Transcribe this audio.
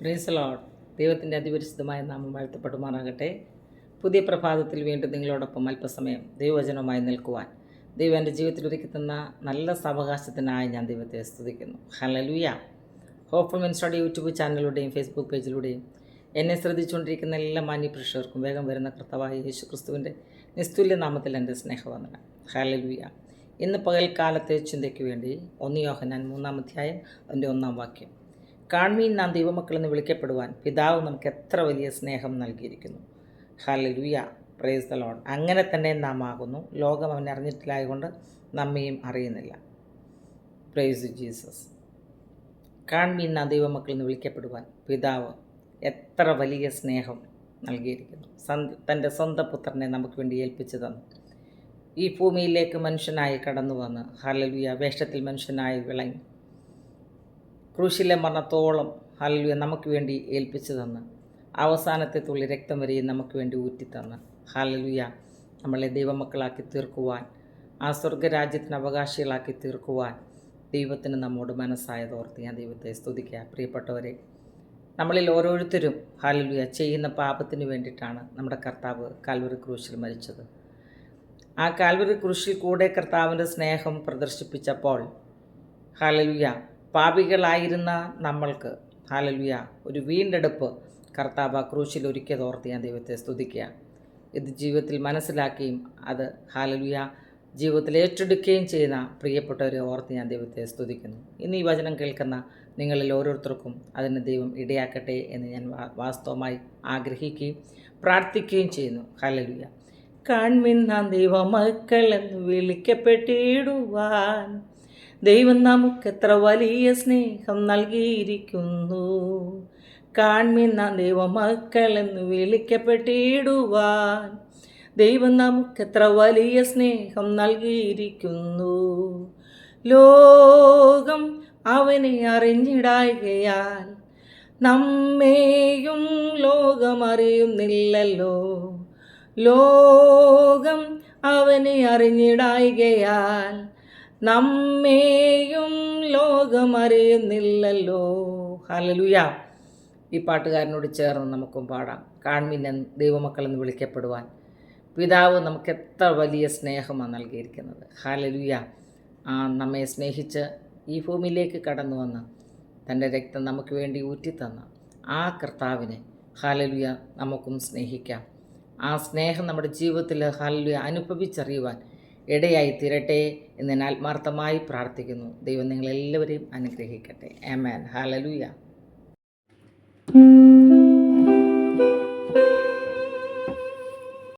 Praise Lord. ദൈവത്തിൻ്റെ അതിപരിശുദ്ധമായ നാമം വാഴ്ത്തപ്പെടുമാറാകട്ടെ. പുതിയ പ്രഭാതത്തിൽ വീണ്ടും നിങ്ങളോടൊപ്പം അല്പസമയം ദൈവവചനവുമായി നിൽക്കുവാൻ ദൈവം എൻ്റെ ജീവിതത്തിൽ ഒരുക്കി തന്ന നല്ല സാവകാശത്തിനായി ഞാൻ ദൈവത്തെ സ്തുതിക്കുന്നു. ഹല്ലേലൂയ. ഹോപ്പ്ഫുൾ മിനിസ്ട്രിയുടെ യൂട്യൂബ് ചാനലിലൂടെയും ഫേസ്ബുക്ക് പേജിലൂടെയും എന്നെ ശ്രദ്ധിച്ചുകൊണ്ടിരിക്കുന്ന എല്ലാ മാന്യപ്രേക്ഷകർക്കും വേഗം വരുന്ന കർത്താവായ യേശു ക്രിസ്തുവിൻ്റെ നിസ്തുല്യ നാമത്തിൽ എൻ്റെ സ്നേഹവന്ദനം. ഹല്ലേലൂയ. ഇന്ന് പകൽക്കാലത്തെ ചിന്തയ്ക്ക് വേണ്ടി 1 യോഹന്നാൻ 3-ാം അധ്യായം അതിൻ്റെ 1-ാം വാക്യം. കാൺമീൻ നാം ദൈവമക്കളെന്ന് വിളിക്കപ്പെടുവാൻ പിതാവ് നമുക്ക് എത്ര വലിയ സ്നേഹം നൽകിയിരിക്കുന്നു. ഹല്ലേലൂയ. Praise the Lord. അങ്ങനെ തന്നെ നാം ആകുന്നു. ലോകം അവനെ അറിഞ്ഞിട്ടില്ലായതുകൊണ്ട് നമ്മയും അറിയുന്നില്ല. Price Jesus. കാൺമീൻ നാം ദൈവമക്കളെന്ന് വിളിക്കപ്പെടുവാൻ പിതാവ് എത്ര വലിയ സ്നേഹം നൽകിയിരിക്കുന്നു. തൻ്റെ സ്വന്തം പുത്രനെ നമുക്ക് വേണ്ടി ഏൽപ്പിച്ചു തന്നു. ഈ ഭൂമിയിലേക്ക് മനുഷ്യനായി കടന്നു വന്ന് ഹല്ലേലൂയ വേഷത്തിൽ മനുഷ്യനായി വിളങ്ങി ക്രൂശിലെ മരണത്തോളം ഹല്ലേലൂയ നമുക്ക് വേണ്ടി ഏൽപ്പിച്ചു തന്ന് അവസാനത്തെ തുള്ളി രക്തം വരെയും നമുക്ക് വേണ്ടി ഊറ്റിത്തന്ന് ഹല്ലേലൂയ നമ്മളെ ദൈവമക്കളാക്കി തീർക്കുവാൻ, ആ സ്വർഗരാജ്യത്തിന് അവകാശികളാക്കി തീർക്കുവാൻ ദൈവത്തിന് നമ്മോട് മനസ്സായതോർത്ത് ഞാൻ ദൈവത്തെ സ്തുതിക്കുക. പ്രിയപ്പെട്ടവരെ, നമ്മളിൽ ഓരോരുത്തരും ഹല്ലേലൂയ ചെയ്യുന്ന പാപത്തിന് വേണ്ടിയിട്ടാണ് നമ്മുടെ കർത്താവ് കാൽവറി ക്രൂശിൽ മരിച്ചത്. ആ കാൽവറി ക്രൂശിൽ കൂടെ കർത്താവിൻ്റെ സ്നേഹം പ്രദർശിപ്പിച്ചപ്പോൾ ഹല്ലേലൂയ പാപികളായിരുന്ന നമ്മൾക്ക് ഹല്ലേലൂയ ഒരു വീണ്ടെടുപ്പ് കർത്താവ് ആ ക്രൂശിൽ ഒരുക്കിയതോർത്ത് ഞാൻ ദൈവത്തെ സ്തുതിക്കുക. ഇത് ജീവിതത്തിൽ മനസ്സിലാക്കുകയും അത് ഹല്ലേലൂയ ജീവിതത്തിൽ ഏറ്റെടുക്കുകയും ചെയ്യുന്ന പ്രിയപ്പെട്ടവരെ ഓർത്ത് ഞാൻ ദൈവത്തെ സ്തുതിക്കുന്നു. ഇന്ന് ഈ വചനം കേൾക്കുന്ന നിങ്ങളിൽ ഓരോരുത്തർക്കും അതിന് ദൈവം ഇടയാക്കട്ടെ എന്ന് ഞാൻ വാസ്തവമായി ആഗ്രഹിക്കുകയും പ്രാർത്ഥിക്കുകയും ചെയ്യുന്നു. ഹല്ലേലൂയ. കാൺമീൻ നാം ദൈവമക്കളെന്ന് വിളിക്കപ്പെട്ടിടുവാൻ ദൈവം നമുക്കെത്ര വലിയ സ്നേഹം നൽകിയിരിക്കുന്നു. കാൺമീൻ നാം ദൈവമക്കളെന്ന് വിളിക്കപ്പെട്ടിടുവാൻ ദൈവം നമുക്കെത്ര വലിയ സ്നേഹം നൽകിയിരിക്കുന്നു. ലോകം അവനെ അറിഞ്ഞിടായ്കയാൽ നമ്മെയും ലോകം അറിയുന്നില്ലല്ലോ. ലോകം അവനെ അറിഞ്ഞിടായ്കയാൽ നമ്മെയും ലോകം അറിയുന്നില്ലല്ലോ. ഹല്ലേലൂയ. ഈ പാട്ടുകാരനോട് ചേർന്ന് നമുക്കും പാടാം. കാൺമീൻ ദൈവമക്കളെന്ന് വിളിക്കപ്പെടുവാൻ പിതാവ് നമുക്ക് എത്ര വലിയ സ്നേഹമാണ് നൽകിയിരിക്കുന്നത്. ഹല്ലേലൂയ. നമ്മെ സ്നേഹിച്ച് ഈ ഭൂമിയിലേക്ക് കടന്നു വന്ന് തൻ്റെ രക്തം നമുക്ക് വേണ്ടി ഊറ്റിത്തന്ന ആ കർത്താവിനെ ഹല്ലേലൂയ നമുക്കും സ്നേഹിക്കാം. ആ സ്നേഹം നമ്മുടെ ജീവിതത്തിൽ ഹല്ലേലൂയ അനുഭവിച്ചറിയുവാൻ ഇടയായി തീരട്ടെ എന്ന് ഞാൻ ആത്മാർത്ഥമായി പ്രാർത്ഥിക്കുന്നു. ദൈവം നിങ്ങളെല്ലാവരെയും അനുഗ്രഹിക്കട്ടെ. ആമേൻ. ഹല്ലേലൂയ.